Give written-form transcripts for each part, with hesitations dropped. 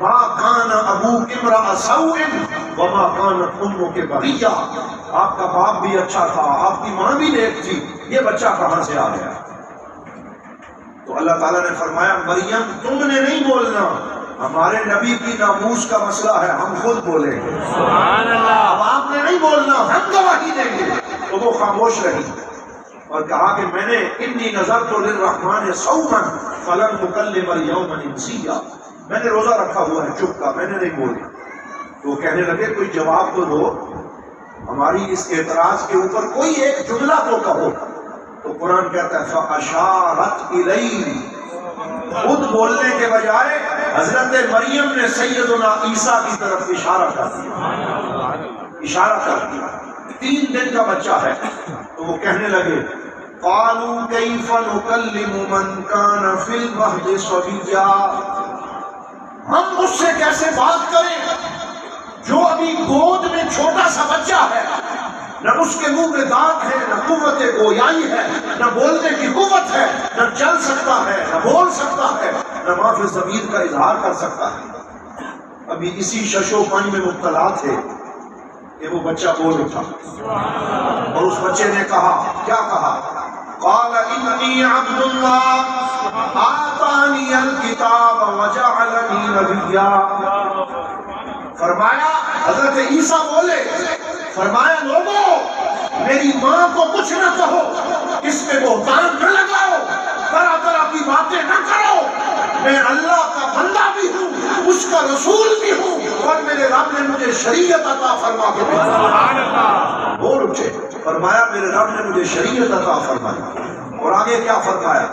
ما کان ابوک امرأ سوء وما کانت امک بغیہ، آپ کا باپ بھی اچھا تھا، آپ کی ماں بھی نیک تھی، یہ بچہ کہاں سے آ گیا؟ تو اللہ تعالیٰ نے فرمایا مریم تم نے نہیں بولنا، ہمارے نبی کی ناموس کا مسئلہ ہے، ہم خود بولیں گے۔ سبحان اللہ۔ اب آپ نے نہیں بولنا، ہم گواہی دیں گے۔ تو وہ خاموش رہی اور کہا کہ میں نے انی نذرت للرحمن صوما فلن اکلم اليوم انسیا، میں نے روزہ رکھا ہوا ہے، چپ کا، میں نے نہیں بولی۔ تو وہ کہنے لگے کوئی جواب تو دو، ہماری اس اعتراض کے اوپر کوئی ایک جملہ تو کہو۔ تو قرآن کہتا ہے فاشارت الیہ، خود بولنے کے بجائے حضرت مریم نے سیدنا عیسیٰ کی طرف اشارہ کر دیا، اشارہ کر دیا۔ 3 دن کا بچہ ہے۔ تو وہ کہنے لگے قالوا کیف نکلم من کان فی المہد صبیا، ہم اس سے کیسے بات کریں جو ابھی گود میں چھوٹا سا بچہ ہے، نہ اس کے منہ میں دانت ہے، نہ قوت گویائی ہے، نہ بولنے کی قوت ہے، نہ چل سکتا ہے، نہ بول سکتا ہے، نہ معافی ضمیر کا اظہار کر سکتا ہے۔ ابھی اسی شش و پنج میں مبتلا تھے کہ وہ بچہ بول اٹھا، اور اس بچے نے کہا، کیا کہا؟ قال انی عبد اللہ آتانی الکتاب وجعلنی نبیا، فرمایا حضرت عیسیٰ بولے، فرمایا لوگوں میری ماں کو کچھ نہ کہو، اس میں بہتان نہ لگاؤ، طرح طرح کی باتیں نہ کرو، میں اللہ کا بندہ بھی ہوں، اس کا رسول بھی ہوں، اور میرے رب نے مجھے شریعت عطا فرما کے بھیجا۔ بول اٹھے، فرمایا میرے رب نے مجھے شریعت عطا فرمائی، اور آگے کیا فرمایا؟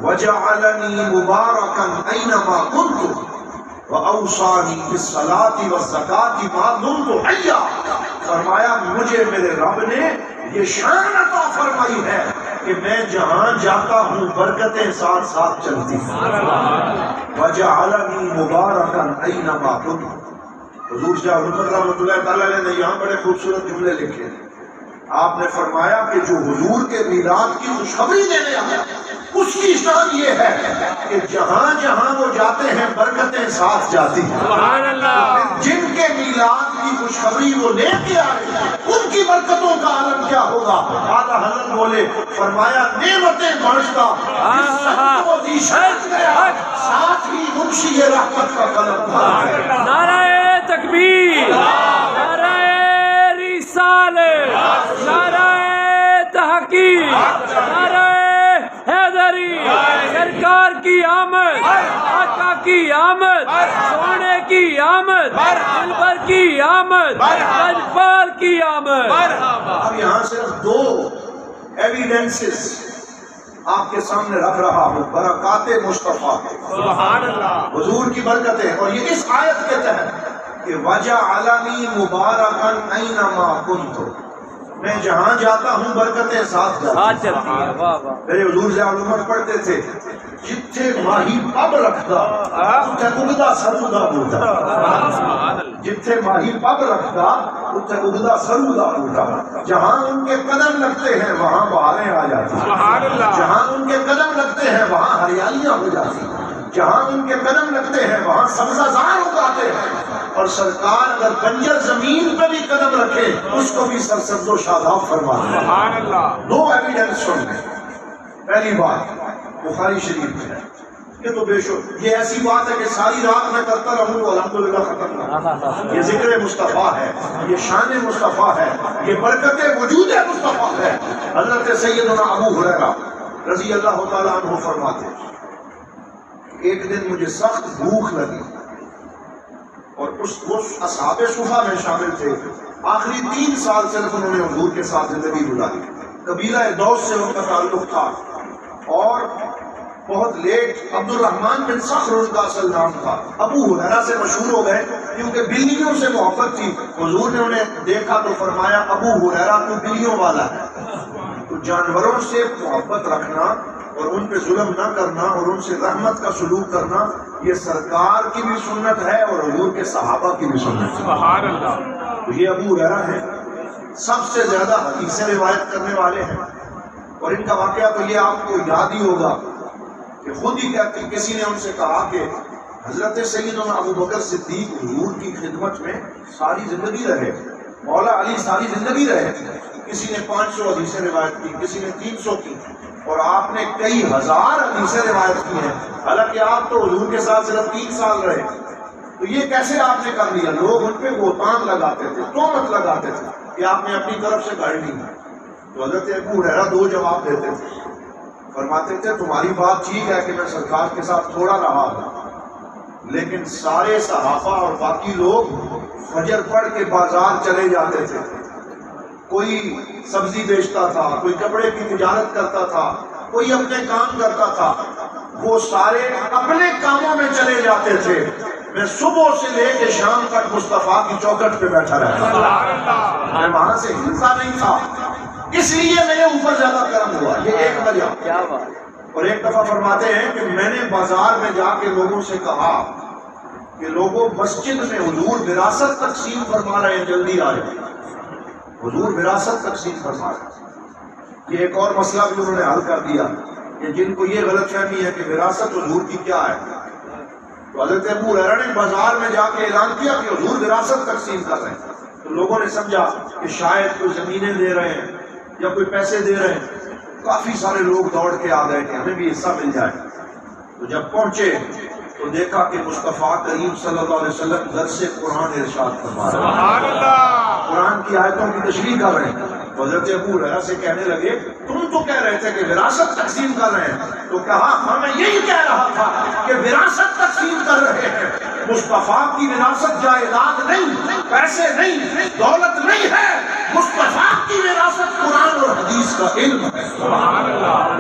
وَجَعَلَنِي مُبَارَكًا أَيْنَمَا كُنْتُ وَأَوْصَانِي بِالصَّلَاةِ وَالزَّكَاةِ مَا دُمْتُ حَيًّا، فرمایا مجھے میرے رب نے یہ شان عطا فرمائی ہے کہ میں جہاں جاتا ہوں برکتیں ساتھ ساتھ چلتی ہیں۔ وَجَعَلَنِي مُبَارَكًا أَيْنَمَا كُنْتُ، حضور شاہ رحمۃ اللہ تعالیٰ نے یہاں بڑے خوبصورت جملے لکھے۔ آپ نے فرمایا کہ جو حضور کے میلاد کی خوشخبری دینے آیا اس کی شان یہ ہے کہ جہاں جہاں وہ جاتے ہیں برکتیں ساتھ جاتی ہیں۔ سبحان اللہ۔ جن کے میلاد کی خوشخبری وہ لے کے آئے ان کی برکتوں کا عالم کیا ہوگا؟ اعلیٰ حضرت بولے، فرمایا نعمتیں بانٹتا ساتھ ہی منشی رحمت کا قلم تھا۔ نعرہ تکبیر، نعرہ رسالت، نعرہ تحقیق، نعرہ حیدری، سرکار کی آمد، آقا کی آمد، سونے کی آمد، دلبر کی آمد، لجپال کی آمد۔ اب یہاں صرف 2 ایویڈنسز آپ کے سامنے رکھ رہا ہوں، برکات مصطفیٰ، سبحان اللہ، حضور کی برکتیں، اور یہ اس آیت کے تحت کہ وَجَعَلَنِي مُبَارَكًا أَيْنَمَا كُنْتُ، میں جہاں جاتا ہوں برکتیں ساتھ جاتی ہیں۔ میرے حضور سے علومت پڑھتے تھے، جتھے ماہی پب رکھتا اتھے اگدا سرو دا بوٹا، جتھے ماہی پب رکھتا اتھے اگدا سرو دا بوٹا، جہاں ان کے قدم لگتے ہیں وہاں بہاریں آ جاتی ہیں، جہاں ان کے قدم لگتے ہیں وہاں ہریالیاں ہو جاتی ہیں، جہاں ان کے قدم لگتے ہیں وہاں سبزہ زار اگاتے ہیں، اور سرکار اگر بنجر زمین پہ بھی قدم رکھے اس کو بھی سرسبز و شاداب فرما دیں۔ سبحان اللہ۔ 2 ایویڈنس سن لیں۔ پہلی بات بخاری شریف میں ہے، یہ تو بے شک یہ ایسی بات ہے کہ ساری رات میں کرتا رہوں تو الحمدللہ ختم نہ، یہ ذکر مصطفیٰ ہے، یہ شان مصطفیٰ ہے، یہ برکت وجود مصطفیٰ ہے۔ حضرت سیدنا ابو ہریرہ رضی اللہ تعالیٰ عنہ فرماتے ہیں ایک دن مجھے سخت بھوک لگی، اور وہ اصحاب صفا میں شامل تھے، آخری 3 سال صرف انہوں نے حضور کے ساتھ زندگی گزاری، قبیلہ دوس سے ان کا تعلق تھا، اور بہت لیٹ عبد الرحمن بن صخر ان کا اصل نام تھا، ابو ہریرہ سے مشہور ہو گئے کیونکہ بلیوں سے محبت تھی۔ حضور نے انہیں دیکھا تو فرمایا ابو ہریرہ تو بلیوں والا ہے، تو جانوروں سے محبت رکھنا اور ان پہ ظلم نہ کرنا اور ان سے رحمت کا سلوک کرنا یہ سرکار کی بھی سنت ہے اور حضور کے صحابہ کی بھی سنت ہے۔ سبحان اللہ۔ تو یہ ابو ہریرہ ہیں، سب سے زیادہ حدیثیں روایت کرنے والے ہیں، اور ان کا واقعہ تو یہ آپ کو یاد ہی ہوگا کہ خود ہی کسی نے ان سے کہا کہ حضرت سیدنا ابو بکر صدیق حضور کی خدمت میں ساری زندگی رہے، مولا علی ساری زندگی رہے، کسی نے 500 حدیثیں روایت کی، کسی نے 300 کی، اور آپ نے کئی ہزار حدیثیں روایت کی ہیں، حالانکہ آپ تو حضور کے ساتھ صرف 3 سال رہے۔ تو یہ کیسے آپ نے کر لیا؟ لوگ ان پہ بہتان لگاتے تھے، تہمت لگاتے تھے کہ آپ نے اپنی طرف سے گھڑ لی۔ تو حضرت ابو ہریرہ 2 جواب دیتے تھے، فرماتے تھے تمہاری بات ٹھیک ہے کہ میں سرکار کے ساتھ تھوڑا رہا ہوں، لیکن سارے صحابہ اور باقی لوگ فجر پڑھ کے بازار چلے جاتے تھے، کوئی سبزی بیچتا تھا، کوئی کپڑے کی تجارت کرتا تھا، کوئی اپنے کام کرتا تھا، وہ سارے اپنے کاموں میں چلے جاتے تھے، میں صبح سے لے کے شام تک مصطفیٰ کی چوکھٹ پہ بیٹھا رہتا، میں وہاں سے ہلتا نہیں تھا، اس لیے میرے اوپر زیادہ کرم ہوا۔ یہ ایک وجہ۔ اور ایک دفعہ فرماتے ہیں کہ میں نے بازار میں جا کے لوگوں سے کہا کہ لوگوں مسجد میں حضور وراثت تقسیم فرما رہے ہیں، جلدی آ جائیں، حضور وراثت تقسیم فرما رہے ہیں۔ یہ ایک اور مسئلہ بھی انہوں نے حل کر دیا کہ جن کو یہ غلط فہمی ہے کہ وراثت حضور کی کیا ہے، تو حضرت ابو ہریرہ نے بازار میں جا کے اعلان کیا کہ حضور وراثت تقسیم کر رہے ہیں، تو لوگوں نے سمجھا کہ شاید کوئی زمینیں دے رہے ہیں یا کوئی پیسے دے رہے ہیں، کافی سارے لوگ دوڑ کے آ گئے کہ ہمیں بھی حصہ مل جائے۔ تو جب پہنچے تو دیکھا کہ مصطفیٰ کریم صلی اللہ علیہ وسلم درس قرآن ارشاد فرما رہے ہیں، قرآن کی آیتوں کی تشریح کر رہے ہیں۔ حضرت ابو ہریرہ سے کہنے لگے تم تو کہہ رہے تھے کہ وراثت تقسیم کر رہے ہیں، تو کہا ہاں میں یہی کہہ رہا تھا کہ وراثت تقسیم کر رہے ہیں، مصطفیٰ کی وراثت جائیداد نہیں، پیسے نہیں، دولت نہیں ہے، مصطفیٰ کی وراثت قرآن اور حدیث کا علم ہے۔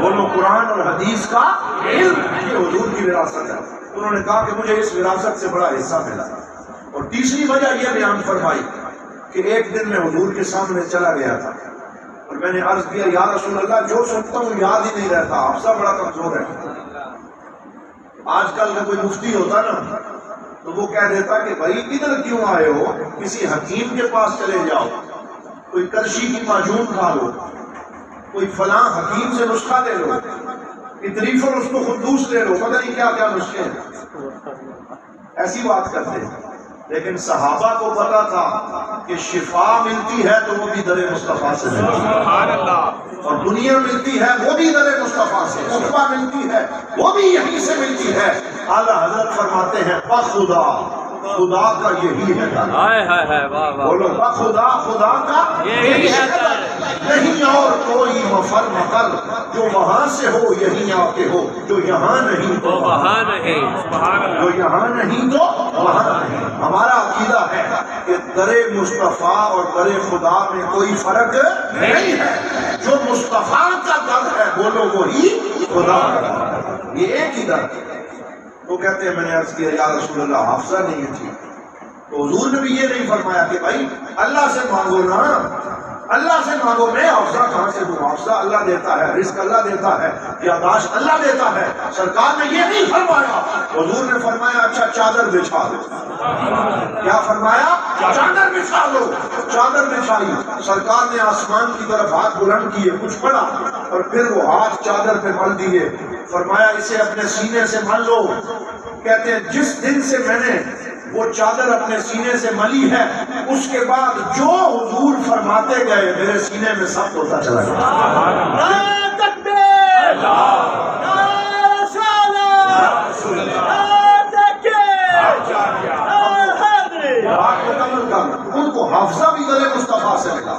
بولو قرآن اور حدیث کا علم، یہ حضور کی وراثت ہے۔ انہوں نے کہا کہ مجھے اس وراثت سے بڑا حصہ ملا۔ اور تیسری وجہ یہ بیان فرمائی کہ ایک دن میں حضور کے سامنے چلا گیا تھا اور میں نے عرض کیا یا رسول اللہ جو سنتا ہوں یاد ہی نہیں رہتا، حافظہ بڑا کمزور ہے۔ آج کل کا کوئی مفتی ہوتا نا تو وہ کہہ دیتا کہ بھائی ادھر کیوں آئے ہو، کسی حکیم کے پاس چلے جاؤ، کوئی کرشی کی معجون کھا لو، کوئی فلاں حکیم سے نسخہ لے لو، اتریف اور اس کو خدوس لے لو، پتہ نہیں کیا کیا نسخے ہیں، ایسی بات کرتے ہیں۔ لیکن صحابہ کو پتا تھا کہ شفا ملتی ہے تو وہ بھی در مصطفیٰ سے ملتی ہے، اور دنیا ملتی ہے وہ بھی در مصطفیٰ سے، شفا ملتی ہے وہ بھی یہیں سے ملتی ہے۔ اعلیٰ حضرت فرماتے ہیں بخدا، خدا کا یہی ہے در، بولو بخدا، خدا کا یہی ہے در، نہیں اور کوئی مفر مقر، جو وہاں سے ہو یہیں آ کے ہو، جو یہاں نہیں تو وہاں نہیں، جو یہاں نہیں تو وہاں نہیں۔ ہمارا عقیدہ ہے کہ در مصطفیٰ اور در خدا میں کوئی فرق نہیں ہے، جو مصطفیٰ کا در ہے بولو وہی خدا کا در ہے، یہ ایک ہی در ہے۔ وہ کہتے ہیں میں نے عرض کیا یا رسول اللہ حافظہ نہیں ہے ٹھیک، تو حضور نے بھی یہ نہیں فرمایا کہ بھائی اللہ سے مانگو نا، اللہ سے مانگو، میں حافظہ کہاں سے دوں، حافظہ اللہ دیتا ہے، رزق اللہ دیتا ہے، یاداشت اللہ دیتا ہے۔ سرکار نے یہ نہیں فرمایا، حضور نے فرمایا اچھا چادر بچھا دو، کیا فرمایا؟ چادر بچھا دو، چادر بچھائی، سرکار نے آسمان کی طرف ہاتھ بلند کیے، کچھ پڑا اور پھر وہ ہاتھ چادر پہ مل دیے، فرمایا اسے اپنے سینے سے مل لو۔ کہتے ہیں جس دن سے میں نے وہ چادر اپنے سینے سے ملی ہے اس کے بعد جو حضور فرماتے گئے میرے سینے میں سب ہوتا چلا گیا۔ ان کو حافظہ بھی در مصطفیٰ سے ملا۔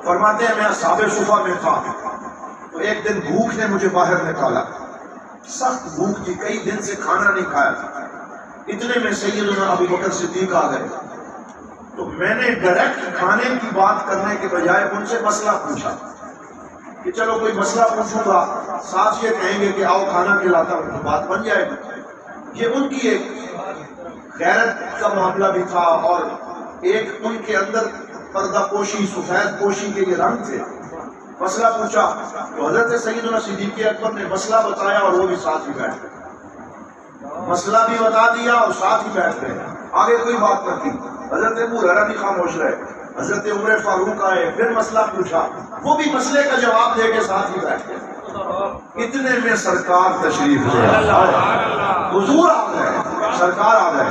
فرماتے ہیں میں اصحاب صفہ میں تھا تو ایک دن بھوک نے مجھے باہر نکالا، سخت بھوک تھی، کئی دن سے کھانا نہیں کھایا تھا۔ اتنے میں سیدنا ابو بکر صدیق آ گئے تو میں نے ڈائریکٹ کھانے کی بات کرنے کے بجائے ان سے مسئلہ پوچھا کہ چلو کوئی مسئلہ پوچھوں گا، ساتھ یہ کہیں گے کہ آؤ کھانا کھلاتا ہوں تو بات بن جائے گی۔ یہ ان کی ایک غیرت کا معاملہ بھی تھا اور ایک ان کے اندر پردہ پوشی، سفید پوشی کے یہ رنگ تھے۔ مسئلہ پوچھا تو حضرت سیدنا صدیق اکبر نے مسئلہ بتایا اور وہ بھی ساتھ ہی بیٹھ گئے، مسئلہ بھی بتا دیا اور ساتھ ہی بیٹھ گئے، آگے کوئی بات نہ کی۔ حضرت ابو ہریرہ بھی خاموش رہے، حضرت عمر فاروق آئے، پھر مسئلہ پوچھا، وہ بھی مسئلے کا جواب دے کے ساتھ ہی بیٹھ گئے۔ اتنے میں سرکار تشریف لے آئے، حضور آ گئے، سرکار آ گئے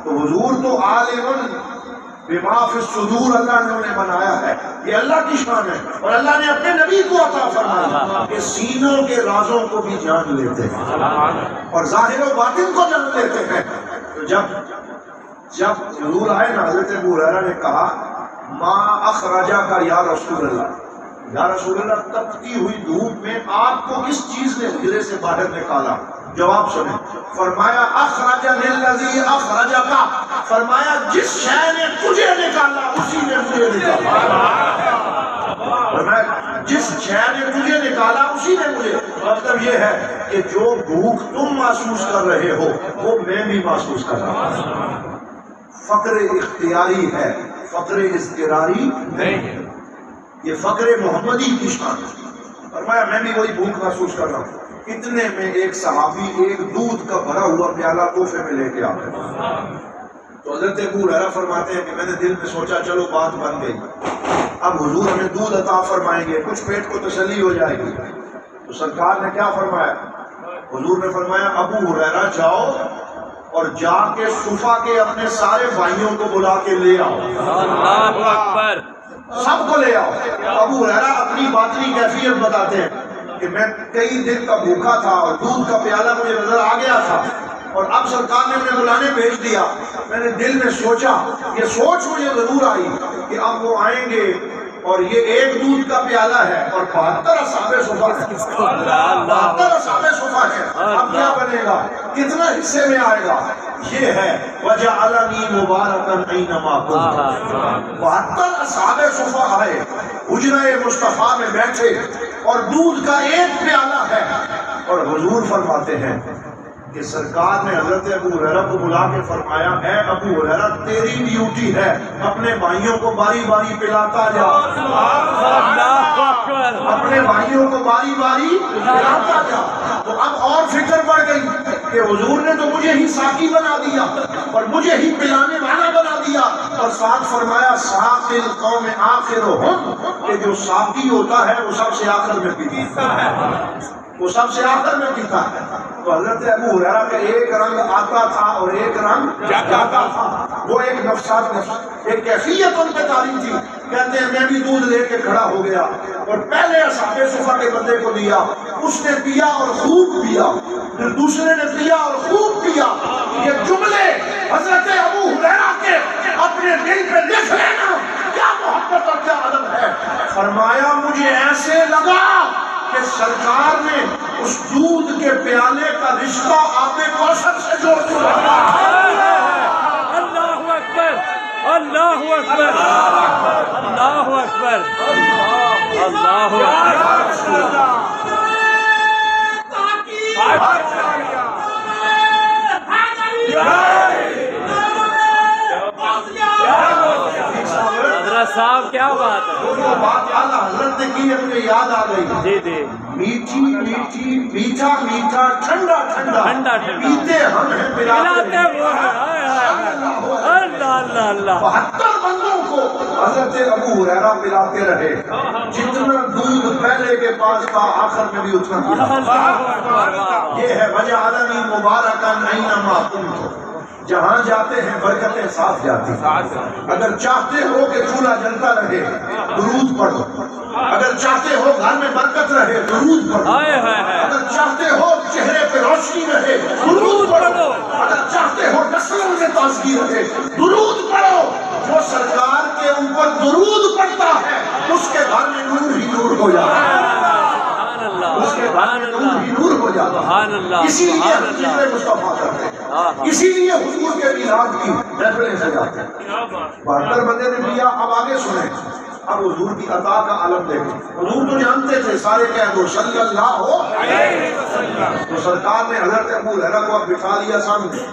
تو حضور تو عالم بما فی الصدور اللہ نے انہیں بنایا ہے، یہ اللہ کی شان ہے، اور اللہ نے اپنے نبی کو عطا فرمایا کہ سینوں کے رازوں کو بھی جان لیتے ہیں اور ظاہر و باطن کو جان لیتے ہیں۔ تو جب حضور آئے نا، حضرت ابو ہریرہ نے کہا ما اخرجا کا یا رسول اللہ، یا رسول اللہ تپتی ہوئی دھوپ میں آپ کو کس چیز نے حجرے سے باہر نکالا؟ جواب سنیں، فرمایا اخرج للذی اخرجک، فرمایا جس شے نے تجھے نکالا اسی نے مجھے نکالا، فرمایا جس شے نے تجھے نکالا اسی نے مجھے۔ مطلب یہ ہے کہ جو بھوک تم محسوس کر رہے ہو وہ میں بھی محسوس کر رہا ہوں۔ فقر اختیاری ہے، فقر اضطراری نہیں، یہ فقر محمدی کی شان ہے۔ فرمایا میں بھی وہی بھوک محسوس کر رہا ہوں۔ اتنے میں ایک صحابی ایک دودھ کا بھرا ہوا پیالہ تحفے میں لے کے آ گئے، تو حضرت ابو ہریرہ فرماتے ہیں کہ میں نے دل میں سوچا چلو بات بن گئی، اب حضور ہمیں دودھ عطا فرمائیں گے، کچھ پیٹ کو تسلی ہو جائے گی۔ تو سرکار نے کیا فرمایا؟ حضور نے فرمایا ابو ہریرہ جاؤ اور جا کے صفا کے اپنے سارے بھائیوں کو بلا کے لے آؤ، اللہ اکبر، سب کو لے آؤ۔ ابو ہریرہ اپنی باطنی کیفیت بتاتے ہیں کہ میں کئی دن کا بھوکا تھا اور دودھ کا پیالہ مجھے نظر آ گیا تھا، اور اب سرکار نے مجھے بلانے بھیج دیا۔ میں نے دل میں سوچا، یہ سوچ مجھے ضرور آئی کہ اب وہ آئیں گے اور یہ ایک دودھ کا پیالہ ہے اور 72 اصحاب صفا ہے، 72 اصحاب صفا ہے، اب کیا بنے گا، کتنا حصے میں آئے گا؟ یہ ہے وَجَعَلَنِي مُبَارَكًا أَيْنَمَا كُنتُ۔ 72 اصحاب صفا آئے، حجرہ مصطفیٰ میں بیٹھے اور دودھ کا ایک پیالہ ہے، اور حضور فرماتے ہیں کہ سرکار نے حضرت ابو ہریرہ کو بلا کے فرمایا اے ابو ہریرہ تیری ڈیوٹی ہے اپنے بھائیوں کو باری باری پلاتا جا، اپنے بھائیوں کو باری باری پلاتا جا۔ تو اب اور فکر بڑھ گئی کہ حضور نے تو مجھے ہی ساقی بنا دیا اور مجھے ہی پلانے والا بنا دیا، اور ساتھ فرمایا ساقی القوم آخرہم، کہ جو ساقی ہوتا ہے وہ سب سے آخر میں پیتا ہے، وہ سب سے آخر میں پیتا ہے۔ تو حضرت ابو ہریرہ کا ایک رنگ آتا تھا اور ایک رنگ جاتا تھا، وہ ایک نفسات ایک کیفیت ان پہ تاری تھی۔ کہتے ہیں میں بھی دودھ لے کے کھڑا ہو گیا اور پہلے اصحاب صفا کے بندے کو دیا، اس نے پیا اور خوب پیا، پھر دوسرے نے پیا اور خوب پیا۔ یہ جملے حضرت ابو ہریرہ کے اپنے دل پہ لکھ لینا، کیا محبت اور کیا ادب ہے۔ فرمایا مجھے ایسے لگا کہ سرکار نے اس دودھ کے پیالے کا رشتہ آب کوثر سے جوڑ دیا۔ اللہ اکبر، اللہ اکبر، اللہ اکبر، اللہ حضرت صاحب کیا بات ہے، وہ بات اعلیٰ حضرت نے کی ہے مجھے یاد آ گئی۔ جی جی، میٹھی میٹھی میٹھا میٹھا ٹھنڈا ٹھنڈا ٹھنڈا ٹھنڈا پیتے ہم ہیں پلاتے وہ ہیں، اللہ اللہ اللہ، 72 بندوں کو حضرت ابو ہریرہ پلاتے رہے، جتنا دودھ پہلے کے پاس تھا آخر میں بھی اتنا پلا۔ یہ ہے وَجَعَلَنِي مُبَارَكًا أَيْنَمَا كُنتُ، جہاں جاتے ہیں برکتیں ساتھ جاتی ہیں۔ اگر چاہتے ہو کہ چولہا جلتا رہے درود پڑھو، اگر چاہتے ہو گھر میں برکت رہے درود پڑھو، اگر چاہتے ہو چہرے پہ روشنی رہے درود پڑھو، اگر چاہتے ہو نسلوں میں تازگی رہے درود پڑھو۔ جو سرکار کے اوپر درود پڑھتا ہے اس کے گھر میں نور ہی نور ہو جاتا ہے، اس کے گھر میں نور ہی نور ہو جاتا ہے۔ اسی لیے ہم ذکر مصطفیٰ کرتے ہیں، اسی لیے حضور کے میلاد کی محفلیں سجاتے ہیں۔ 72 بندے نے لیا، اب آگے سنیں، اب حضور کی عطا کا عالم دیکھیں۔ حضور تو جانتے تھے، سارے کہہ دو صلی اللہ علیہ وسلم۔ تو سرکار نے حضرت ابو ہریرہ کو اب بٹھا لیا سامنے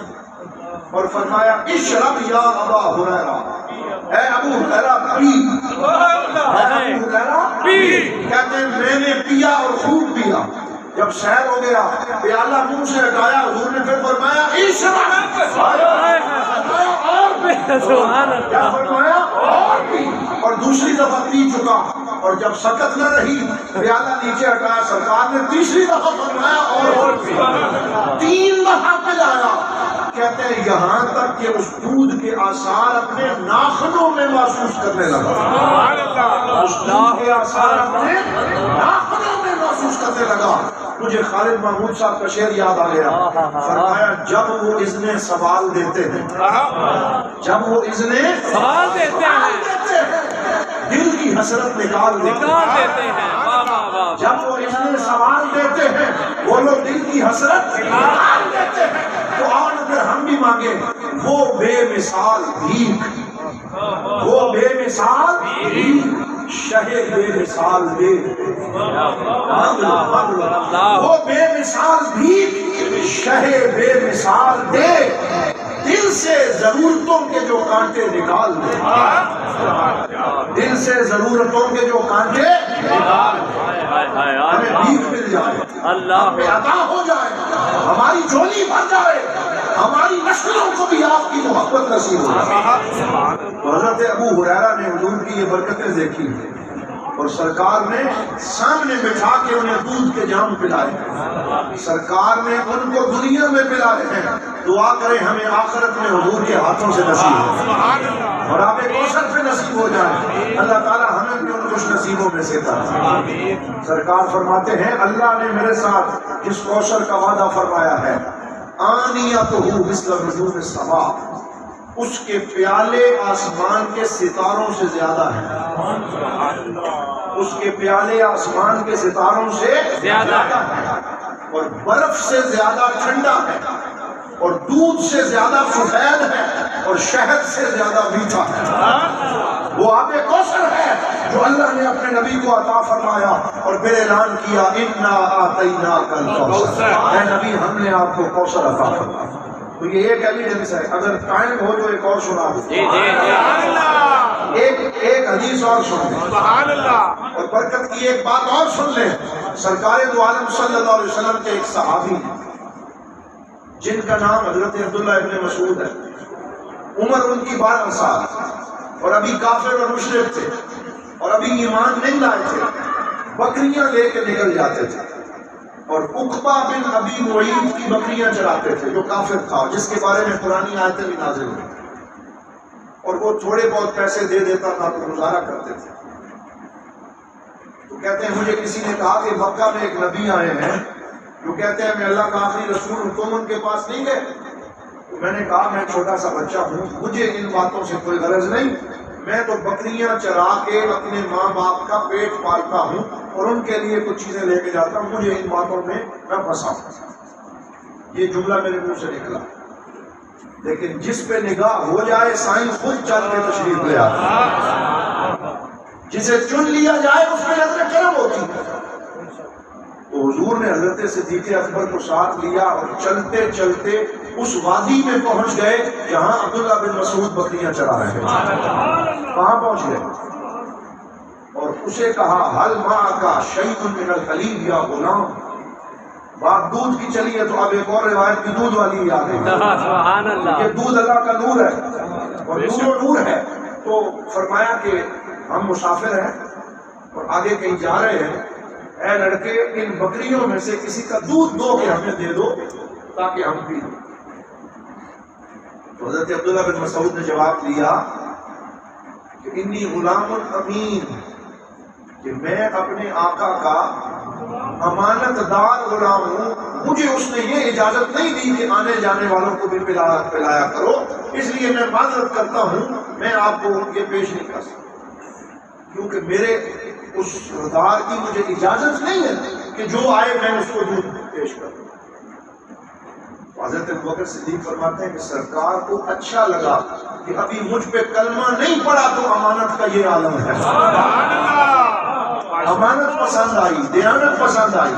اور فرمایا اشرب یا ابا ہریرہ، اے ابو ہریرہ پی، اے ابو ہریرہ پی۔ کہتے ہیں میں نے پیا اور خوب پیا، جب سیر ہو گیا پیالہ منہ سے ہٹایا، حضور نے پھر فرمایا اشرب، کیا فرمایا اور پی، اور دوسری دفعہ پی چکا، اور جب سکت نہ رہی پیالہ نیچے ہٹایا، سرکار نے تیسری دفعہ فرمایا اور پی، 3 دفعہ پلایا۔ کہتے ہیں یہاں تک کہ اس دودھ کے آثار اپنے ناخنوں میں محسوس کرنے لگا. اس دودھ کے آثار اپنے ناخنوں میں محسوس کرنے لگا. مجھے خالد محمود صاحب کا شعر یاد آ گیا. فرمایا جب وہ اذن سوال دیتے ہیں، جب وہ اذن سوال دیتے ہیں، دل کی حسرت نکال دیتے ہیں. جب وہ اذن سوال دیتے ہیں وہ لوگ دل کی حسرت نکال دیتے ہیں. تو آج اگر ہم بھی مانگیں وہ بے مثال بھیک، وہ بے مثال بھیک شہ بے مثال دے. وہ بے مثال بھیک شہ بے مثال دے، دل سے ضرورتوں کے جو کانٹے نکال دے. دل سے ضرورتوں کے جو کانٹے نکال دے. ہمیں بھیک مل جائے، ہمیں عطا ہو جائے، ہماری جھولی بھر جائے، ہماری نسلوں کو بھی آپ کی محبت نصیب ہو جائے. حضرت ابو ہریرہ نے حضور کی یہ برکتیں دیکھی اور سرکار نے سامنے بٹھا کے انہیں دودھ کے جام پلائے. سرکار نے ان کو دنیا میں پلائے ہیں. دعا کریں ہمیں آخرت میں حضور کے ہاتھوں سے نصیب ہو اور آپ کوثر پہ نصیب ہو جائے. اللہ تعالی ہمیں بھی ان خوش نصیبوں میں سے کرے. سرکار فرماتے ہیں اللہ نے میرے ساتھ جس کوثر کا وعدہ فرمایا ہے، آنیتہ مثل نجوم السماء، اس کے پیالے آسمان کے ستاروں سے زیادہ ہیں. اس کے پیالے آسمان کے ستاروں سے زیادہ ہے اور برف سے زیادہ ٹھنڈا ہے اور دودھ سے زیادہ سفید ہے اور شہد سے زیادہ میٹھا ہے. وہ آب کوثر ہے جو اللہ نے اپنے نبی کو عطا فرمایا اور پھر اعلان کیا انا اعطیناک الکوثر، اے نبی ہم نے آپ کو کوثر عطا فرمایا. تو یہ ایک ایویڈنس ہے. اگر ٹائم ہو جو ایک اور سنا دو، ایک حدیث اور سن لیں اور برکت کی ایک بات اور سن لیں. سرکار دو عالم صلی اللہ علیہ وسلم کے ایک صحابی جن کا نام حضرت عبداللہ ابن مسعود ہے. عمر ان کی 12 سال اور ابھی کافر اور مشرک تھے اور ابھی ایمان نہیں لائے تھے. بکریاں لے کے نکل جاتے تھے اور عقبہ بن ابی معیط کی بکریاں چراتے تھے جو کافر تھا، جس کے بارے میں قرآنی آیتیں بھی نازل ہوئی. اور وہ تھوڑے بہت پیسے دے دیتا تھا تو گزارا کرتے تھے. تو کہتے ہیں مجھے کسی نے کہا کہ مکہ میں ایک نبی آئے ہیں جو کہتے ہیں میں اللہ کا آخری رسول ہوں، تم ان کے پاس نہیں گئے؟ تو میں نے کہا میں چھوٹا سا بچہ ہوں، مجھے ان باتوں سے کوئی غرض نہیں. میں تو بکریاں چرا کے اپنے ماں باپ کا پیٹ پالتا ہوں اور ان کے لیے کچھ چیزیں لے کے جاتا ہوں، مجھے ان باتوں میں نہ پھنساؤ. یہ جملہ میرے منہ سے نکلا. لیکن جس پہ نگاہ ہو جائے سائنس خود چل کے تشریف لے آتا. جسے چن لیا جائے اس میں نظر کرم ہوتی ہے. تو حضور نے حضرت صدیق اکبر کو ساتھ لیا اور چلتے چلتے اس وادی میں پہنچ گئے جہاں عبداللہ بن مسعود بکریاں چرا رہے ہیں. کہاں پہنچ گئے اور اسے کہا حل معک شیء من الحلیب یا غلام. بات دودھ کی چلی ہے تو اب ایک اور روایت بھی دودھ والی آ گئی. سبحان اللہ. یہ دودھ اللہ کا نور ہے اور نور ہے. تو فرمایا کہ ہم مسافر ہیں اور آگے کہیں جا رہے ہیں، اے لڑکے ان بکریوں میں سے کسی کا دودھ دو کہ ہمیں دے دو تاکہ ہم پی لیں. تو حضرت عبداللہ بن مسعود نے جواب دیا کہ انی غلام امین، کہ میں اپنے آقا کا امانت دار غلام ہوں. مجھے اس نے یہ اجازت نہیں دی کہ آنے جانے والوں کو بھی پلایا کرو، اس لیے میں معذرت کرتا ہوں، میں آپ کو یہ پیش نہیں کر سکتا کیونکہ میرے اس سردار کی مجھے اجازت نہیں ہے کہ جو آئے میں اس کو دودھ پیش کروں. حضرت ابوبکر صدیق فرماتے ہیں کہ سرکار کو اچھا لگا کہ ابھی مجھ پہ کلمہ نہیں پڑا تو امانت کا یہ عالم ہے. امانت پسند آئی، دیانت پسند آئی،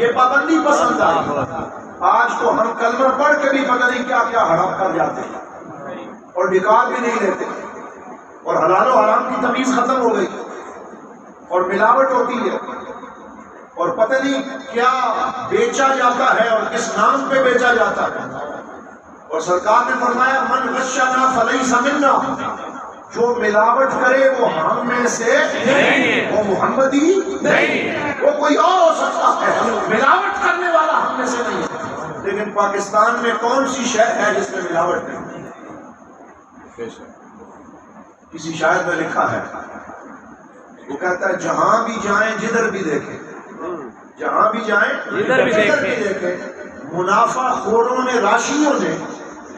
یہ پابندی پسند آئی. آج تو ہم کلمہ پڑھ کے بھی پتہ نہیں کیا کیا ہڑپ کر جاتے ہیں اور نکال بھی نہیں لیتے اور حلال و حرام کی تمیز ختم ہو گئی اور ملاوٹ ہوتی ہے اور پتہ نہیں کیا بیچا جاتا ہے اور کس نام پہ بیچا جاتا ہے. اور سرکار نے فرمایا من غشنا فلیس منا، جو ملاوٹ کرے وہ ہم میں سے نہیں، وہ محمدی نہیں، وہ کوئی اور ہو سکتا ہے، ملاوٹ کرنے والا ہم میں سے نہیں ہے. لیکن پاکستان میں کون سی شے ہے جس میں ملاوٹ نہیں؟ کسی شاعر نے لکھا ہے، وہ کہتا ہے جہاں بھی جائیں جدھر بھی دیکھیں، جہاں بھی جائیں جدھر بھی دیکھیں، منافع خوروں نے، راشیوں نے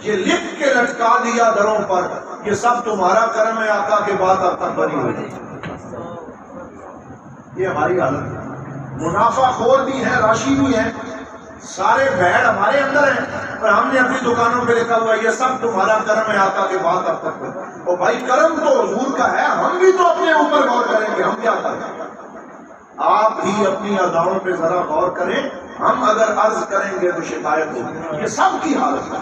یہ لکھ کے لٹکا دیا دروں پر، یہ سب تمہارا کرم ہے آقا کے بعد اب تک بری ہو گئی۔ یہ ہماری حالت ہے، منافع خور بھی ہے، راشی بھی ہے، سارے بھیڑ ہمارے اندر ہیں، اور ہم نے اپنی دکانوں پہ لکھا ہوا یہ سب تمہارا کرم ہے آقا کے بعد اب تک بری۔ اور بھائی کرم تو حضور کا ہے، ہم بھی تو اپنے اوپر غور کریں گے، ہم کیا کریں؟ آپ ہی اپنی اداؤں پہ ذرا غور کریں، ہم اگر عرض کریں گے تو شکایت ہوگی۔ یہ سب کی حالت ہے،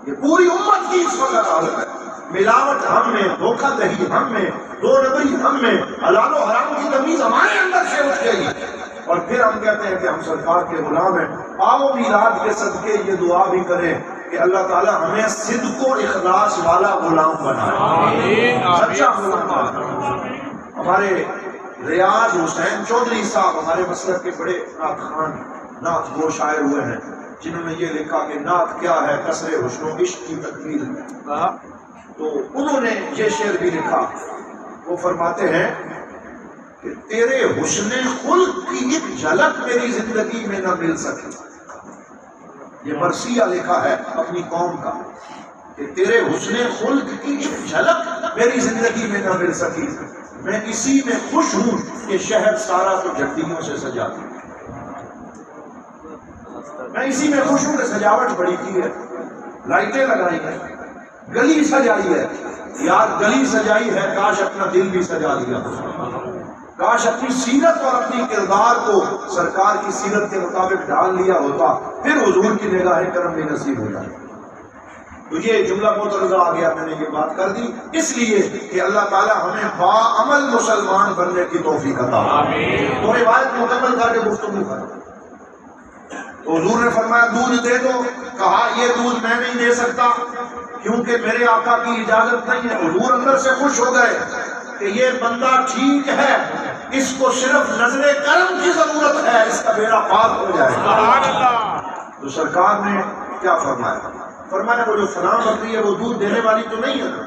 یہ پوری امت کی اس وقت حالت ہے، ملاوٹ ہم میں، دھوکہ دہی ہم میں، دو نمبری ہم میں، حلال و حرام کی تمیز ہمارے اندر سے اٹھ گئی، اور پھر ہم کہتے ہیں کہ ہم سرکار کے غلام ہیں۔ آؤ میلاد کے صدقے یہ دعا بھی کریں کہ اللہ تعالی ہمیں صدق و اخلاص والا غلام بنائے، سچا غلام بنائے۔ ہمارے ریاض حسین چودھری صاحب ہمارے مسلک کے بڑے نعت خوان، نعت گو شاعر ہوئے ہیں، جنہوں نے یہ لکھا کہ نعت کیا ہے کثر حسن و عشق کی تکمیل ہے، تو انہوں نے یہ شعر بھی لکھا۔ وہ فرماتے ہیں کہ تیرے حسن خلق کی ایک جھلک میری زندگی میں نہ مل سکی، یہ مرثیہ لکھا ہے اپنی قوم کا، کہ تیرے حسن خلق کی ایک جھلک میری زندگی میں نہ مل سکی، میں اسی میں خوش ہوں کہ شہر سارا تو جھنڈیوں سے سجا دی، میں اسی میں خوش ہوں کہ سجاوٹ بڑی کی ہے، لائٹیں لگائی ہیں، گلی سجائی ہے، یار گلی سجائی ہے، کاش اپنا دل بھی سجا دیا، کاش اپنی سیرت اور اپنی کردار کو سرکار کی سیرت کے مطابق ڈال لیا ہوتا، پھر حضور کی نگاہ کرم بھی نصیب ہو جائے۔ تو یہ جملہ مترجم آ گیا، میں نے یہ بات کر دی اس لیے کہ اللہ تعالیٰ ہمیں باعمل مسلمان بننے کی توفیق عطا فرمائے۔ تو روایت مکمل کر کے گفتگو کریں۔ تو حضور نے فرمایا دودھ دے دو، کہا یہ دودھ میں نہیں دے سکتا کیونکہ میرے آقا کی اجازت نہیں ہے۔ حضور اندر سے خوش ہو گئے کہ یہ بندہ ٹھیک ہے، اس کو صرف نظر کرم کی ضرورت ہے، اس کا بیڑا پار ہو جائے گا۔ تو سرکار نے کیا فرمایا؟ فرمایا وہ جو فلاں بکری ہے وہ دودھ دینے والی تو نہیں ہے نا؟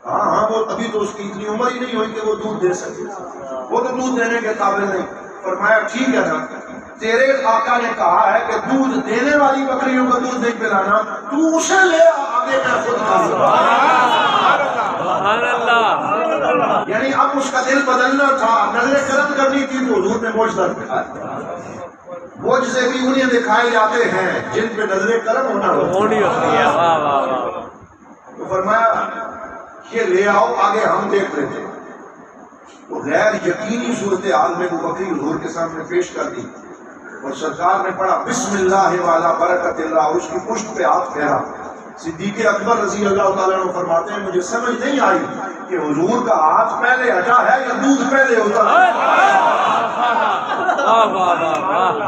ہاں وہ ابھی تو اس کی اتنی عمر ہی نہیں ہوئی کہ وہ دودھ دے سکے، وہ تو دودھ دینے کے قابل نہیں۔ فرمایا ٹھیک ہے نا، تیرے آقا نے کہا ہے کہ دودھ دینے والی بکریوں کو دودھ نہیں پلانا، تو اسے لے آگے میں خود کھا لوں۔ سبحان اللہ۔ یعنی اب اس کا دل بدلنا تھا، نظر کرم کرنی تھی، تو حضور نے موج در دکھایا۔ موج سے بھی انہیں دکھائے جاتے ہیں جن پہ نظر کرم ہونا ہوتی ہے۔ تو فرمایا یہ لے آؤ، آگے ہم دیکھ رہے تھے۔ تو غیر یقینی صورتحال میں وہ بکری حضور کے سامنے پیش کر دی، اور سرکار نے پڑھا بسم اللہ والا برکت اللہ، اور اس کی پشت پہ ہاتھ پھیرا۔ صدیق اکبر رضی اللہ تعالیٰ عنہ فرماتے ہیں مجھے سمجھ نہیں آئی کہ حضور کا ہاتھ پہلے ہٹا ہے یا دودھ پہلے ہوتا ہے،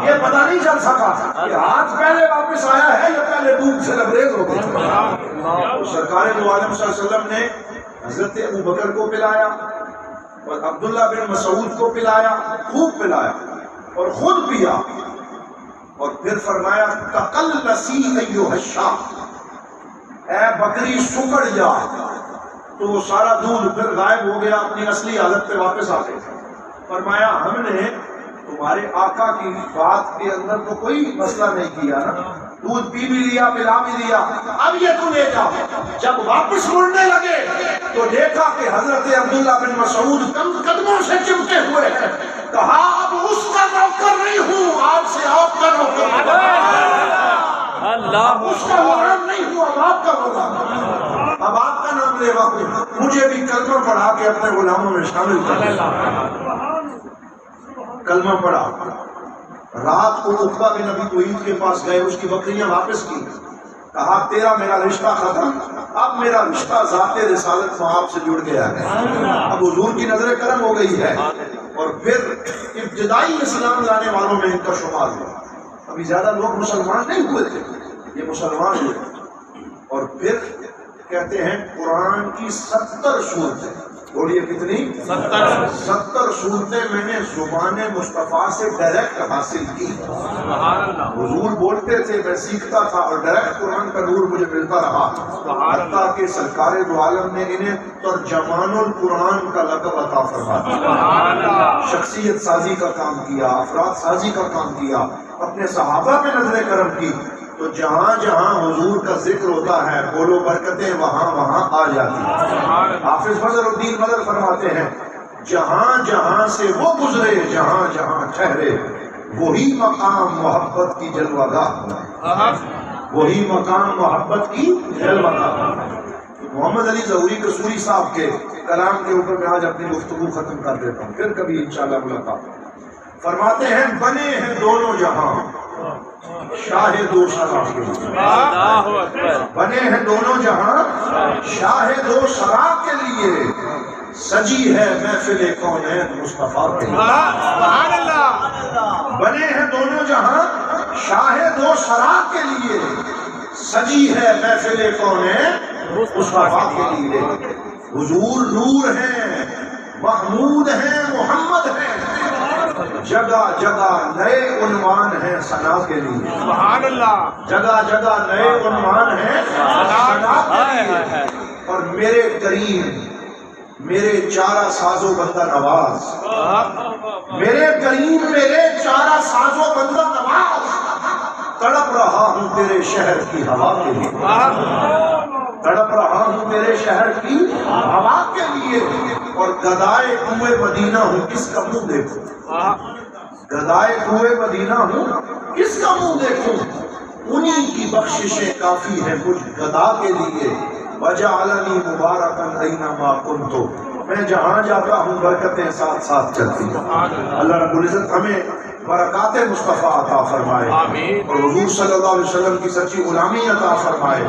یہ پتہ نہیں چل سکا کہ ہاتھ پہلے واپس آیا ہے یا پہلے دودھ سے لبریز ہو گئی۔ سرکار دو عالم صلی اللہ علیہ وسلم نے حضرت ابو بکر کو پلایا اور عبداللہ بن مسعود کو پلایا، خوب پلایا اور خود پیا، اور پھر فرمایا تقلسی ایھا الشاۃ، اے بکری سکڑ جا، تو وہ سارا دودھ پھر غائب ہو گیا، اپنی اصلی حالت پہ واپس آ گئے۔ فرمایا ہم نے تمہارے آقا کی بات کے اندر تو کوئی مسئلہ نہیں کیا نا، دودھ پی بھی لیا، پلا بھی دیا، اب یہ تو لے جا۔ جب واپس مڑنے لگے تو دیکھا کہ حضرت عبداللہ بن مسعود قدموں سے چمٹے ہوئے ہیں، کہا اب اس کا نوکر نہیں ہوں، آپ سے آپ کا نوکر اللہ، اس کا غلام نہیں ہوں، اب آپ کا غلام، اب آپ کا نام لیوا ہوں، مجھے بھی کلمہ پڑھا کے اپنے غلاموں میں شامل کر۔ کلمہ پڑھا، رات کو عقبہ بن ابی معیط کے پاس گئے، اس کی بکریاں واپس کی، کہا تیرا میرا رشتہ ختم، اب میرا رشتہ ذات رسالت میں آپ سے جڑ گیا ہے، اب حضور کی نظر کرم ہو گئی ہے۔ اور پھر ابتدائی اسلام لانے والوں میں ان کا شمار ہوا، ابھی زیادہ لوگ مسلمان نہیں ہوئے تھے، یہ مسلمان ہوئے۔ اور پھر کہتے ہیں قرآن کی 70 سورتیں بولیے کتنی؟ 70 صورتیں میں نے زبان مصطفیٰ سے ڈائریکٹ حاصل کی. حضور بولتے تھے، میں سیکھتا تھا اور ڈائریکٹ قرآن کا نور مجھے ملتا رہا. حتیٰ کہ سرکار دو عالم نے انہیں ترجمان القرآن کا لقب عطا فرما دیا. شخصیت سازی کا کام کیا، افراد سازی کا کام کیا، اپنے صحابہ میں نظر کرم کی. تو جہاں جہاں حضور کا ذکر ہوتا ہے بولو برکتیں وہاں وہاں آ جاتی ہیں. حافظ فضل الدین مدر فرماتے ہیں جہاں جہاں سے وہ گزرے جہاں جہاں ٹھہرے وہی مقام محبت کی جلوہ گاہ، وہی مقام محبت کی جلوہ گاہ. محمد علی ظہوری قصوری صاحب کے کلام کے اوپر میں آج اپنی گفتگو ختم کر دیتا ہوں، پھر کبھی انشاءاللہ ملاقات. فرماتے ہیں بنے ہیں دونوں جہاں شاہ دو شرع کے لیے، بنے ہیں دونوں جہاں شاہ دو شرع کے لیے، سجی ہے محفل کونین مصطفیٰ کے لیے. بنے ہیں دونوں جہاں شاہ دو شرع کے لیے، سجی ہے محفل کونین مصطفیٰ کے لیے. حضور نور ہیں، محمود ہیں، محمد ہیں، جگہ جگہ نئے عنوان ہیں ثنا کے لیے. سبحان اللہ. جگہ جگہ نئے عنوان ہیں ثنا کے لیے. اور میرے کریم، میرے چارہ ساز و بندہ نواز، میرے کریم، میرے چارہ ساز و بندہ نواز، تڑپ رہا ہوں تیرے شہر کی ہوا کے لیے، تڑپ رہا ہوں تیرے شہر کی ہوا کے لیے. اور گدائے کوئے مدینہ ہوں کس کا منہ دیکھوں، گدائے کوئے مدینہ ہوں کس کا منہ دیکھوں. انہی کی بخششیں کافی ہیں مجھ گدا کے لیے. وجعلنی مبارکن اینما کنت، میں جہاں جاتا ہوں برکتیں ساتھ ساتھ چلتی ہیں. اللہ رب العزت ہمیں برکات مصطفیٰ عطا فرمائے اور حضور صلی اللہ علیہ وسلم کی سچی غلامی عطا فرمائے،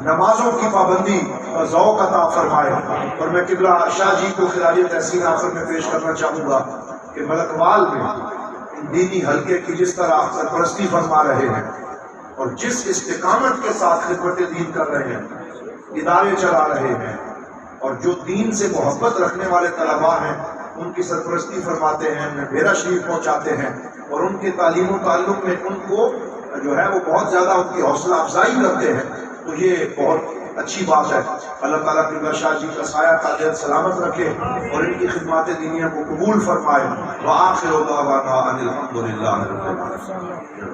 نمازوں کی پابندی اور ذوق عطا فرمائے. اور میں قبلہ شاہ جی کو خراج تحسین آخر میں پیش کرنا چاہوں گا کہ ملکوال میں دینی حلقے کی جس طرح سرپرستی فرما رہے ہیں اور جس استقامت کے ساتھ خدمت دین کر رہے ہیں، ادارے چلا رہے ہیں، اور جو دین سے محبت رکھنے والے طلباء ہیں ان کی سرپرستی فرماتے ہیں، انہیں ڈیرہ شریف پہنچاتے ہیں اور ان کے تعلیم و تعلق میں ان کو جو ہے وہ بہت زیادہ ان کی حوصلہ افزائی کرتے ہیں. تو یہ بہت اچھی بات ہے. اللہ تعالیٰ قبلہ شاہ جی کا سایہ قادر سلامت رکھے اور ان کی خدمات دینیہ کو قبول فرمائے. وآخر دعوانا ان الحمدللہ رب العالمین.